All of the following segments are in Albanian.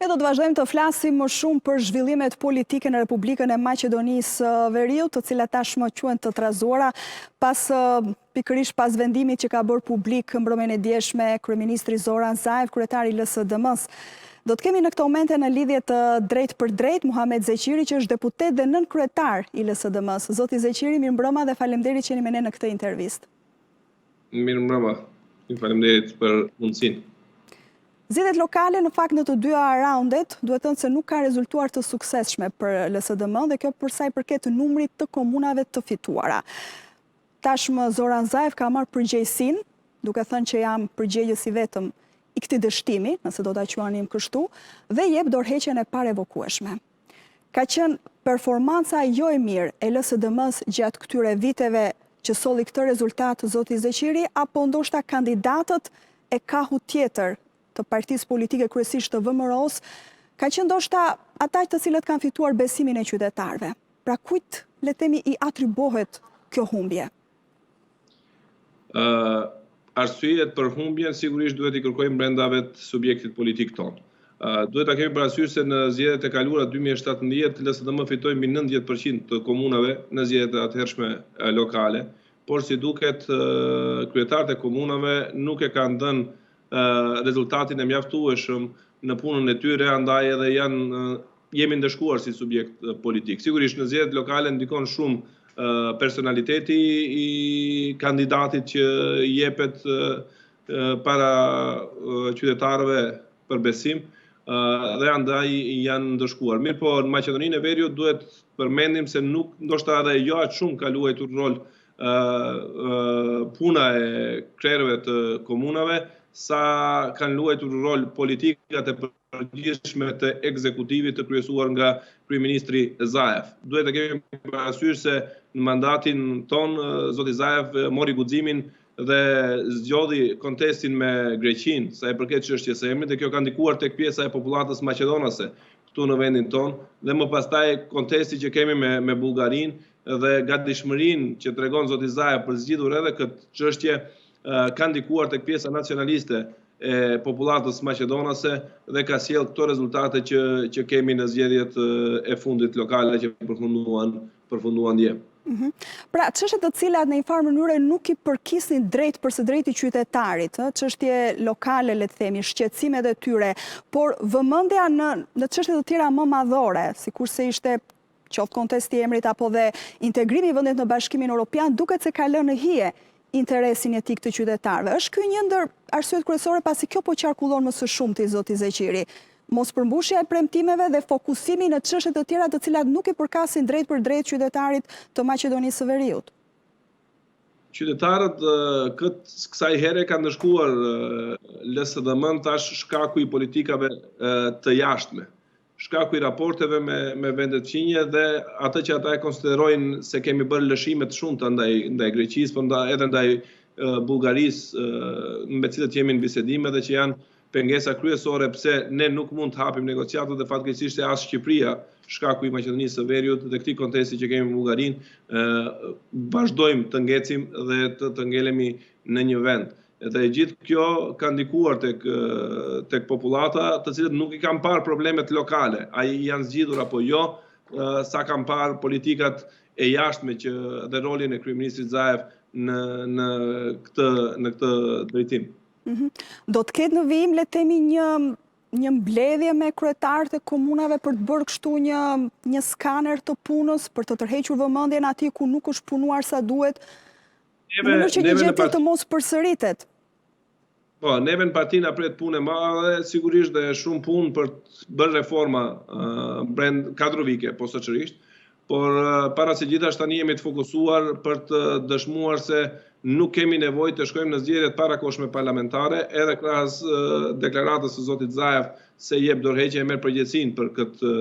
Ne do të vazhdojmë të flasim më shumë për zhvillimet politike në Republikën e Maqedonisë Veriut, të cilat tashmë quhen të trazuara pikërisht pas vendimit që ka bërë publik mbrëmjen e djeshme kryeministri Zoran Zaev, kryetari i LSDM-s. Do të kemi në këto momente në lidhje të drejt për drejt Muhamet Zeqiri, që është deputet dhe nën kryetar i LSDM-s. Zoti Zeqiri, mirëmbrëma dhe faleminderit që jeni me ne në këtë intervistë. Mirëmbrëma. Faleminderit për mundësinë. Zgjedhjet lokale në fakt në të dyja raundet duhet thënë se nuk ka rezultuar të suksesshme për LSDM dhe kjo për sa i përket numrit të komunave të fituara. Tashmë Zoran Zaev ka marrë përgjegjësinë, duke thënë që jam përgjegjës i vetëm i këtij dështimi, nëse do ta quanim kështu, dhe jep dorëheqjen e parevokshme. Ka qenë performanca jo e mirë e LSDM-s gjatë këtyre viteve që solli këtë rezultat zoti Zeqiri, apo ndoshta kandidatët e kahut tjetër të partisë politike, kryesisht të VMRO-s, ka qenë ndoshta ata të cilët kanë fituar besimin e qytetarëve. Pra kujt, le të themi, i atribuohet kjo humbje? Arsyet për humbjen sigurisht duhet i kërkojmë brenda vetë subjektit politik tonë. Duhet ta kemi parasysh se në zgjedhjet e kaluara 2017 LSDM fitoi mbi 90% të komunave në zgjedhjet e atëhershme lokale, por si duket kryetarët e komunave nuk e kanë dhënë rezultatin e mjaftueshëm në punën e tyre, andaj edhe jemi ndëshkuar si subjekt politik. Sigurisht në zgjedhjet lokale ndikon shumë personaliteti i kandidatit që jepet para qytetarëve për besim dhe andaj janë ndëshkuar. Mirë po, në Maqedoninë e Veriut duhet përmendim se nuk ndoshta edhe jo aq shumë ka luajtur rol puna e krerëve të komunave, sa kanë luajtur rol politikat e përgjithshme të ekzekutivit të kryesuar nga kryeministri Zaev. Duhet të kemi parasysh se në mandatin ton zoti Zaev mori guximin dhe zgjodhi kontestin me Greqinë sa i përket çështjes së emrit, dhe kjo ka ndikuar tek pjesa e popullatës maqedonase këtu në vendin ton, dhe më pastaj kontesti që kemi me Bullgarinë dhe gatishmërinë që tregon zoti Zaev për zgjidhur edhe këtë çështje ka ndikuar tek pjesa nacionaliste e popullatës maqedonase dhe ka sjell këto rezultate që kemi në zgjedhjet e fundit lokale që përfunduan dje. Pra, çështje të cilat në një farë mënyrë nuk i përkisnin drejt për së drejti qytetarit, çështje lokale, le të themi, shqetësimet e tyre, por vëmendja në çështje të tjera më madhore, sikurse ishte qoftë kontesti i emrit apo dhe integrimi i vendit në Bashkimin Evropian, duket se ka lënë në hije interesin etik të qytetarëve. Është ky një ndër arsyet kryesore pasi kjo po qarkullon më së shumti zoti Zeqiri. Mos përmbushja e premtimeve dhe fokusimi në çështje të tjera të cilat nuk i përkasin drejt për drejt qytetarit të Maqedonisë së Veriut. Qytetarët kësaj here kanë ndëshkuar LSDM-n tash shkaku i politikave të jashtme, shkaku i raporteve me vendet fqinje dhe atë që ata e konsiderojnë se kemi bërë lëshime të shumta ndaj Greqisë, por edhe ndaj Bullgarisë, me cilët jemi në bisedime dhe që janë pengesa kryesore pse ne nuk mund të hapim negociatat, dhe fatkeqësisht as Shqipëria, shkaku i Maqedonisë së Veriut dhe këtij kontesti që kemi me Bullgarinë, vazhdojmë të ngecim dhe të ngelemi në një vend. Dhe gjithë kjo ka ndikuar tek popullata, të cilët nuk i kanë parë problemet lokale, a janë zgjidhur apo jo, sa kanë parë politikat e jashtme dhe rolin e kryeministrit Zaev në këtë drejtim. Do të ketë në vijim, le të themi, një mbledhje me kryetarët e komunave për të bërë kështu një skaner të punës, për të tërhequr vëmendjen atij ku nuk është punuar sa duhet, në mënyrë që një gjë të mos përsëritet. Po, neve në partinë na pret punë e madhe, sigurisht dhe shumë punë për të bërë reforma kadrovike posaçërisht, por para se gjithashtu tani jemi të fokusuar për të dëshmuar se nuk kemi nevojë të shkojmë në zgjedhjet parakohshme parlamentare, edhe krahas deklaratës së zotit Zaev se jep dorëheqje e merr përgjegjësinë për këtë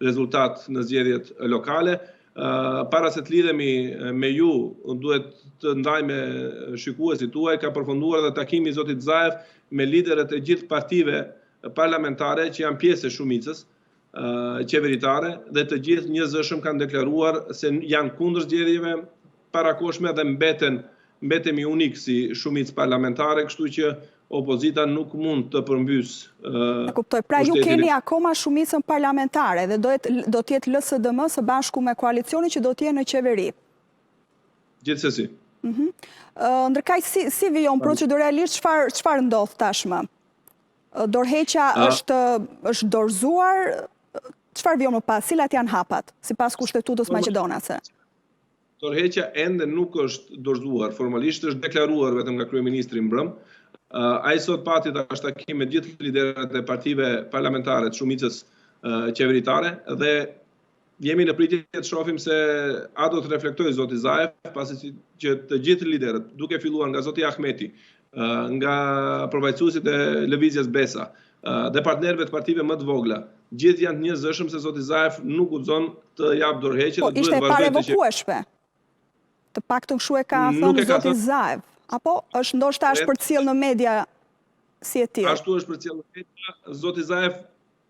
rezultat në zgjedhjet lokale. Para se të lidhemi me ju, duhet të ndaj me shikuesit tuaj, ka përfunduar dhe takimi i zotit Zaev me liderët e gjithë partive parlamentare që janë pjesë e shumicës qeveritare, dhe të gjithë njëzëshëm kanë deklaruar se janë kundër zgjedhjeve parakohshme dhe mbetemi unik si shumicë parlamentare, kështu që opozita nuk mund të përmbys kuptoj. Pra ju keni akoma shumicën parlamentare dhe do t'jetë LSDM së bashku me koalicioni që do t'jetë në qeveri. Gjithsesi. Ndërkaq si vijon proceduralisht çfarë ndodh tashmë? Dorëheqja është dorëzuar, çfarë vijon më pas? Cilat janë hapat sipas Kushtetutës maqedonase? Dorëheqja ende nuk është dorëzuar, formalisht është deklaruar vetëm nga kryeministri mbrëm. Ai sot pati takim me gjithë liderët e partive parlamentare të shumicës qeveritare dhe jemi në pritje të shohim se a do të reflektojë zoti Zaev, pasi që të gjithë liderët, duke filluar nga zoti Ahmeti, nga përfaqësuesit e lëvizjes Besa dhe partnerëve të partive më të vogla, gjithë janë të njëjtëzëshëm se zoti Zaev nuk guxon të japë dorëheqje dhe duhet të vazhdojë. Po ishte parevokueshme. Të paktën kështu e ka thënë zoti Zaev. Apo është ndoshta është përcjell në media si e tillë? Ashtu është përcjell në media. Zoti Zaev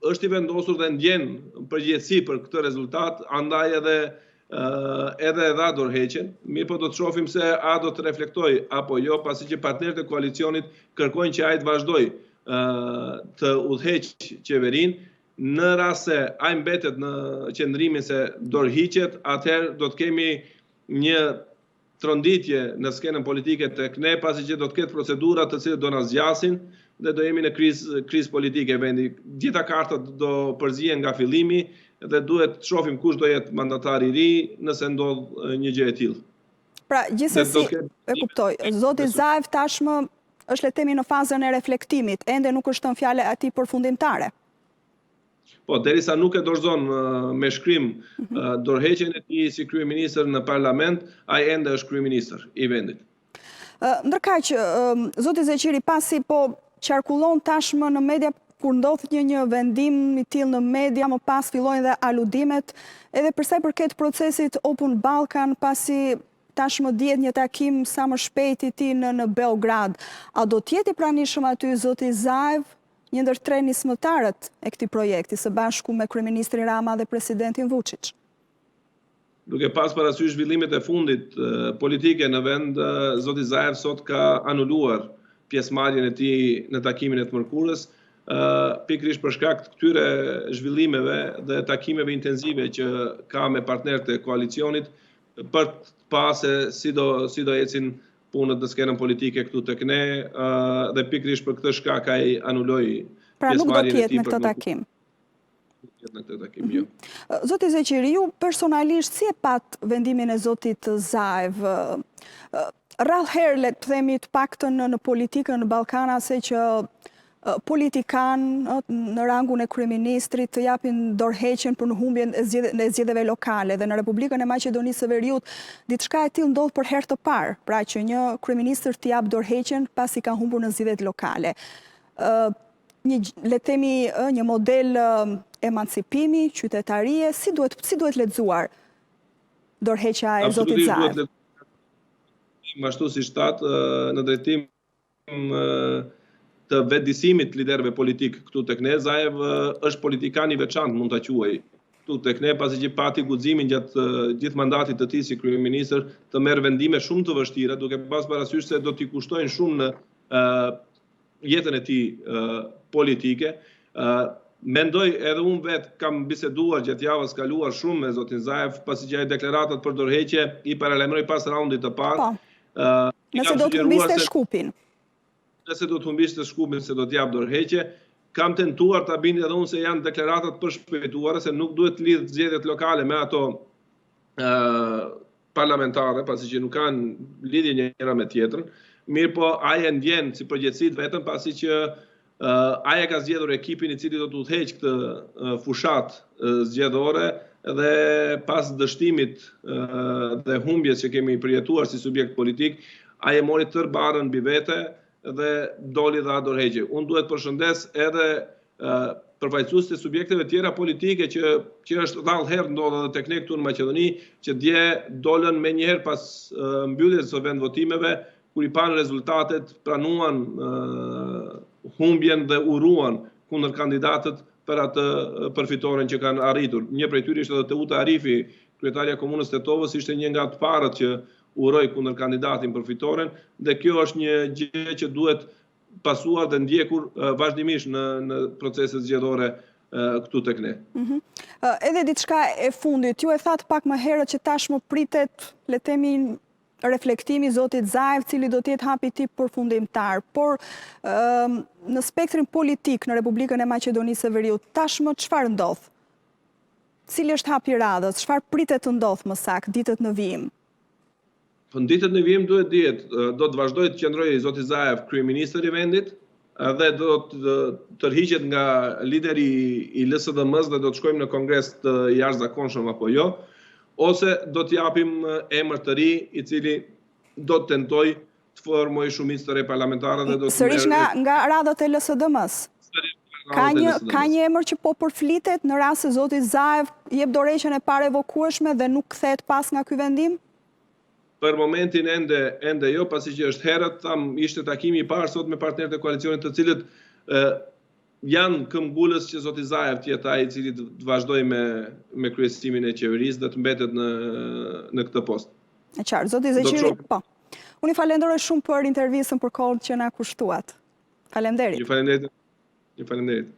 është i vendosur dhe ndjen përgjegjësi për këtë rezultat, andaj edhe dha dorëheqjen. Mirë po do të shohim se a do të reflektojë apo jo, pasi që partnerët e koalicionit kërkojnë që ai të vazhdojë të udhëheqë qeverinë. Në rast se ai mbetet në qendrimin se dorëhiqet, atëherë do të kemi një tronditje në skenën politike tek ne, pasi që do të ketë procedura të cilat do na zgjasin dhe do jemi në krizë politike e vendi. Gjitha kartat do përzihen nga fillimi dhe duhet të shohim kush do jetë mandatari i ri nëse ndodh një gjë e tillë. Pra, gjithsesi e kuptoj. Zoti Zaev tashmë është le të themi në fazën e reflektimit, ende nuk është thënë fjalë atij përfundimtare. Po, derisa nuk e dorëzon me shkrim dorëheqjen e tij si kryeministër në parlament, ai ende është kryeministër i vendit. Ndërkaq, zoti Zeqiri, pasi po qarkullon tashmë në media kur ndodh një vendim i tillë në media, më pas fillojnë dhe aludimet, edhe për sa i përket procesit Open Balkan, pasi tashmë dihet një takim sa më shpejt i tij në Beograd. A do të jetë i pranishëm aty zoti Zaev, një ndër tre nismëtarët e këtij projekti së bashku me kryeministrin Rama dhe presidentin Vučić? Duke pas parasysh zhvillimet e fundit politike në vend, zoti Zaev sot ka anuluar pjesëmarrjen e tij në takimin e të mërkurës, pikërisht për shkak të këtyre zhvillimeve dhe takimeve intensive që ka me partnerët e koalicionit për të pasë si do ecin punët në skenën politike këtu tek ne dhe pikërisht për këtë shkak ai anuloi pra nuk do të pjesëmarrjen e jetë tij në këtë takim. Në këtë takim, jo. Zoti Zeqiri, ju personalisht si e pat vendimin e zotit Zaev? Rrallë herë, le të themi të paktën në politikën në Ballkana, se që politikan në rangun e kryeministrit të japin dorëheqjen për në humbjen e zgjedhjeve lokale dhe në Republikën e Maqedonisë së Veriut diçka e tillë ndodh për herë të parë, pra që një kryeministër të jap dorëheqjen pasi ka humbur në zgjedhjet lokale. Le të themi një model emancipimi, qytetarie, si duhet lexuar dorëheqja e zotit Zaev? Ashtu si shtat në drejtim të vetëdijsimit liderëve politik këtu tek ne, Zaev është politikan i veçantë, mund ta quaj këtu tek ne, pasi që pati guximin gjatë gjithë mandatit të tij si kryeministër të merr vendime shumë të vështira, duke pas parasysh se do t'i kushtojnë shumë në jetën e tij politike. Mendoj edhe unë vetë kam biseduar gjatë javës kaluar shumë me zotin Zaev, pasi që ai deklaratat për dorëheqje i paralajmëroi pas raundit të parë. Nëse do të humbiste Shkupin. Nëse do të humbiste Shkupin se do të jap dorëheqje, kam tentuar ta bindi edhe unë se janë deklaratat përshpejtuara, se nuk duhet të lidh zgjedhjet lokale me ato parlamentare, pasi që nuk kanë lidhje njëra me tjetrën. Mirë po, ai e ndjen si përgjegjësi vetëm pasi që ai e ka zgjedhur ekipin i cili do të udhëheq këtë fushat zgjedhore dhe pas dështimit dhe humbjes që kemi përjetuar si subjekt politik, ai e mori tërë barën mbi vete dhe doli dha dorëheqje. Unë duhet përshëndes edhe përfaqësuesit e subjekteve tjera politike që është rrallë herë ndodhur edhe tek ne këtu në Maqedoni, që dje dolën menjëherë pas mbylljes së vendvotimeve, kur i panë rezultatet, pranuan humbjen dhe uruan kundër kandidatët për atë përfitoren që kanë arritur. Një prej tyre ishte edhe Teuta Arifi, kryetaria e komunës Tetovës, ishte një nga të parët që uroj kundër kandidatin përfitoren, dhe kjo është një gjë që duhet pasuar dhe ndjekur vazhdimisht në proceset zgjedhore këtu tek ne. Edhe diçka e fundit, ju e thatë pak më herët që tashmë pritet, le të themi, reflektimi i zotit Zaev, cili do të jetë hapi i tij përfundimtar, por në spektrin politik në Republikën e Maqedonisë së Veriut, tashmë çfarë ndodh? Cili është hapi i radhës? Çfarë pritet të ndodh më saktë ditët në vijim? Në ditët në vijim duhet dihet, do të vazhdojë të qëndrojë zoti Zaev, kryeministri i vendit, dhe do të tërhiqet nga lideri i LSDM-s dhe do të shkojmë në kongres të jashtëzakonshëm apo jo, ose do të japim emër të ri i cili do të tentojë të formojë shumicë të re parlamentare dhe do të sërish nga radhët e LSDM-s. Ka një emër që po përflitet në rast se zoti Zaev jep dorëheqjen e parevokueshme dhe nuk kthehet pas nga ky vendim? Për momentin ende jo, pasi që është herët, ishte takimi i parë sot me partnerët e koalicionit të cilët janë këmbgulës që zoti Zaev të jetë ai i cili të vazhdojë me kryesimin e qeverisë dhe të mbetet në këtë post. E qartë, zoti Zeqiri, po. Unë i falenderoj shumë për intervistën, për kohën që na kushtuat. Faleminderit. Ju falenderit.